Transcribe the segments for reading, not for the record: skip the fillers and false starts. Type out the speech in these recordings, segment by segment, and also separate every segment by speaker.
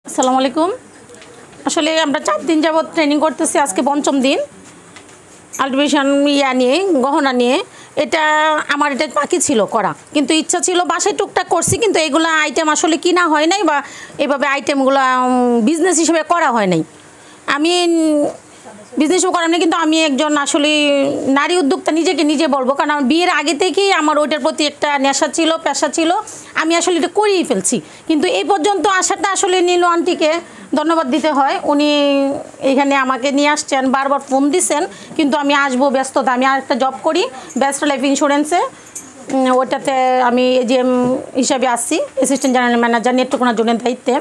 Speaker 1: আসসালামু আলাইকুম। আসলে আমরা 4 দিন যাবত ট্রেনিং করতেছি, আজকে পঞ্চম দিন। আল্টিমেশন নিয়ে গহনা নিয়ে এটা আমার এটা বাকি ছিল করা, কিন্তু ইচ্ছা ছিল বাসায় টুকটাক করছি, কিন্তু এগুলো আইটেম আসলে কিনা হয় নাই বা এভাবে আইটেমগুলো বিজনেস হিসেবে করা হয় নাই। আমি বিজনেসও করার নেই, কিন্তু আমি একজন আসলে নারী উদ্যোক্তা নিজেকে নিজে বলবো, কারণ আমার বিয়ের আগে থেকেই আমার ওইটার প্রতি একটা নেশা ছিল, পেশা ছিল। আমি আসলে এটা করেই ফেলছি, কিন্তু এই পর্যন্ত আসাটা আসলে নীলু আন্টিকে ধন্যবাদ দিতে হয়। উনি এখানে আমাকে নিয়ে আসছেন, বারবার ফোন দিছেন, কিন্তু আমি আসবো ব্যস্ততা। আমি আরেকটা জব করি ব্যস্ত লাইফ ইন্স্যুরেন্সে, ওইটাতে আমি এজিএম হিসাবে আসছি, অ্যাসিস্ট্যান্ট জেনারেল ম্যানেজার নেত্রকোনা জোনের দায়িত্বে।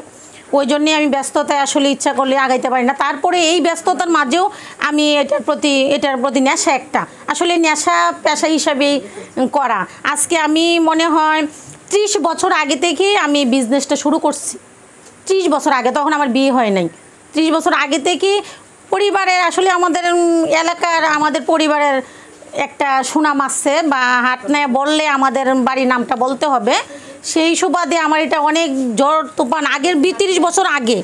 Speaker 1: ওই জন্যে আমি ব্যস্ততায় আসলে ইচ্ছা করলে আগাইতে পারি না। তারপরে এই ব্যস্ততার মাঝেও আমি এটার প্রতি নেশা একটা আসলে নেশা পেশা হিসাবেই করা। আজকে আমি মনে হয় 30 বছর আগে থেকেই আমি বিজনেসটা শুরু করছি। 30 বছর আগে, তখন আমার বিয়ে হয় নাই। 30 বছর আগে থেকে পরিবারের আসলে আমাদের এলাকার আমাদের পরিবারের একটা সুনাম আছে, বা হাট নেয় বললে আমাদের বাড়ির নামটা বলতে হবে। সেই সুবাদে আমার এটা অনেক ঝড় তুফান আগের 30 বছর আগে,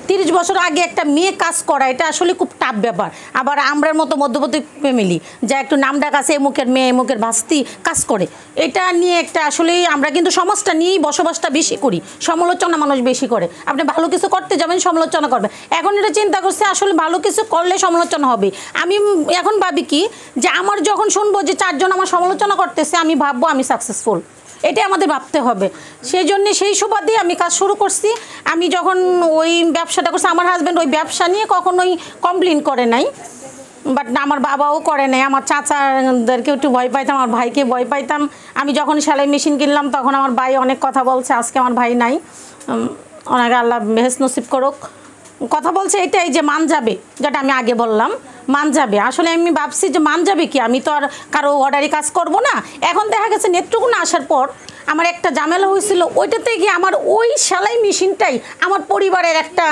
Speaker 1: 30 বছর আগে একটা মেয়ে কাজ করা এটা আসলে খুব টাফ ব্যাপার। আবার আমরার মতো মধ্যবর্তী ফ্যামিলি যা একটু নাম ডাক আছে, এমুকের মেয়ে এমুকের ভাস্তি কাজ করে, এটা নিয়ে একটা আসলেই আমরা কিন্তু সমাজটা নিয়েই বসবাসটা বেশি করি। সমালোচনা মানুষ বেশি করে। আপনি ভালো কিছু করতে যাবেন, সমালোচনা করবে। এখন এটা চিন্তা করছে আসলে ভালো কিছু করলে সমালোচনা হবে। আমি এখন ভাবি কি, যে আমার যখন শুনবো যে 4 জন আমার সমালোচনা করতেছে, আমি ভাববো আমি সাকসেসফুল। এটাই আমাদের ভাবতে হবে। সেই জন্যে সেই সুবাদে আমি কাজ শুরু করছি। আমি যখন ওই ব্যবসাটা করছি, আমার হাজব্যান্ড ওই ব্যবসা নিয়ে কখনোই কমপ্লেন করে নাই, বাট আমার বাবাও করে নাই। আমার চাচাদেরকে একটু ভয় পাইতাম, আমার ভাইকে ভয় পাইতাম। আমি যখন সেলাই মেশিন কিনলাম তখন আমার ভাই অনেক কথা বলছে। আজকে আমার ভাই নাই, ওনাকে আল্লাহ বেহেশত নসিব করুক। কথা বলছে এটাই যে মান যাবে, যেটা আমি আগে বললাম মান যাবে। আসলে আমি ভাবছি যে মান যাবে কি, আমি তো আর কারো অর্ডারি কাজ করব না। এখন দেখা গেছে নেত্রকোনা আসার পর আমার একটা ঝামেলা হয়েছিল, ওইটাতে গিয়ে আমার ওই সেলাই মেশিনটাই আমার পরিবারের একটা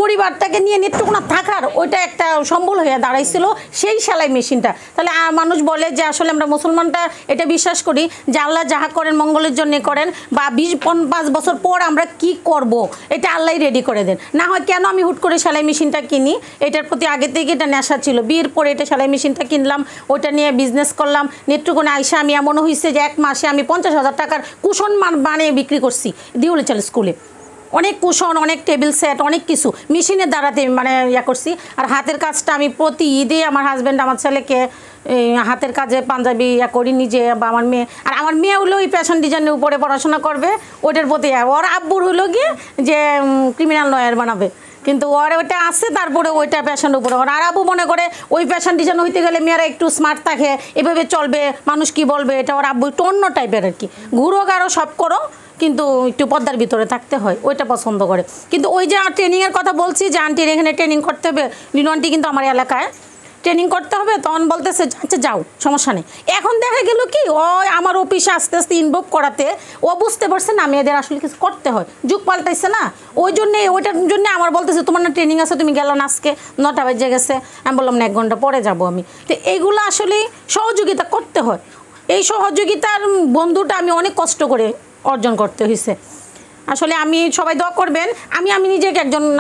Speaker 1: পরিবারটাকে নিয়ে নেত্রকোনা থাকার ওইটা একটা সম্বল হয়ে দাঁড়াইছিল, সেই সেলাই মেশিনটা। তাহলে মানুষ বলে যে আসলে আমরা মুসলমানটা এটা বিশ্বাস করি যে আল্লাহ যাহা করেন মঙ্গলের জন্য করেন, বা 20-5 বছর পর আমরা কি করব এটা আল্লাহই রেডি করে দেন। না হয় কেন আমি হুট করে সেলাই মেশিনটা কিনি, এটার প্রতি আগে থেকে এটা নেশা ছিল। বিয়ের পরে এটা সেলাই মেশিনটা কিনলাম, ওইটা নিয়ে বিজনেস করলাম। নেত্রকোনা আইসা আমি এমনও হয়েছে যে 1 মাসে আমি 50,000 টাকার কুশন বানিয়ে বিক্রি করছি দিউলিচাল স্কুলে। অনেক কুশন, অনেক টেবিল সেট, অনেক কিছু মেশিনের দ্বারাতে মানে করছি। আর হাতের কাজটা আমি প্রতি ঈদে আমার হাজব্যান্ড আমার ছেলেকে হাতের কাজে পাঞ্জাবি করি নিজে, বা আমার মেয়ে। আর আমার মেয়ে হলো ওই ফ্যাশন ডিজাইনের উপরে পড়াশোনা করবে, ওইটার প্রতি। ওর আব্বুর হলো গিয়ে যে ক্রিমিনাল লয়ার বানাবে, কিন্তু ওর ওইটা আছে, তারপরে ওইটা ফ্যাশনের উপরে। ওর আর আব্বু মনে করে ওই ফ্যাশন ডিজাইন হইতে গেলে মেয়েরা একটু স্মার্ট থাকে, এভাবে চলবে, মানুষ কি বলবে, এটা ওর আব্বু একটু অন্য টাইপের আর কি। ঘুরো গারো সব করো, কিন্তু একটু পর্দার ভিতরে থাকতে হয়, ওইটা পছন্দ করে। কিন্তু ওই যে ট্রেনিংয়ের কথা বলছি, যে আন্টির এখানে ট্রেনিং করতে হবে, লিনু আন্টি কিন্তু আমার এলাকায় ট্রেনিং করতে হবে, তখন বলতেছে আচ্ছা যাও, সমস্যা নেই। এখন দেখা গেল কি, ও আমার অফিসে আস্তে আস্তে ইনভলভ করাতে ও বুঝতে পারছে না মেয়েদের আসলে কিছু করতে হয়, যুগ পাল্টাইছে না। ওই জন্যে ওইটার জন্য আমার বলতেছে তোমার না ট্রেনিং আছে, তুমি গেল না, আজকে 9টা বেজে গেছে। আমি বললাম না, 1 ঘন্টা পরে যাব আমি। তো এইগুলো আসলে সহযোগিতা করতে হয়। এই সহযোগিতার বন্ধুটা আমি অনেক কষ্ট করে অর্জন করতে হয়েছে। আসলে আমি সবাই দোয়া করবেন, আমি নিজেকে একজন